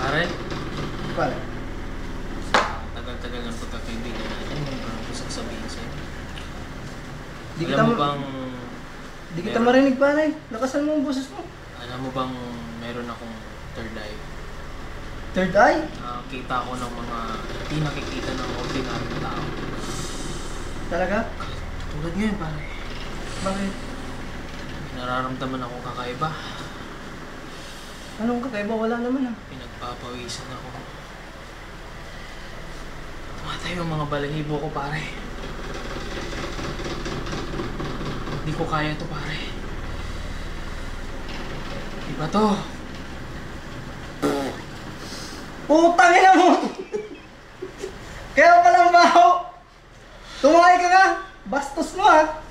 Pare? Pare. Tagal-tagal ng pagkakaibigan natin. Ano gusto ko sabihin sa'yo? Di Alam mo bang... Di kita marinig, pare. Lakasan mo ang boses mo. Alam mo bang meron akong third eye? Third eye? Nakakita ko ng mga hindi nakikita ng ordinaryong tao. Talaga? Tulad ngayon, pare. Bakit? Nararamdaman akong kakaiba. Anong kakaiba? Wala naman ah. Pinagpapawisan ako. Tumatay yung mga balahibo ko, pare. Hindi ko kaya to, pare. Iba to. Putang ina mo! Kaya palang baho! Tumakay ka nga! Bastos mo ah!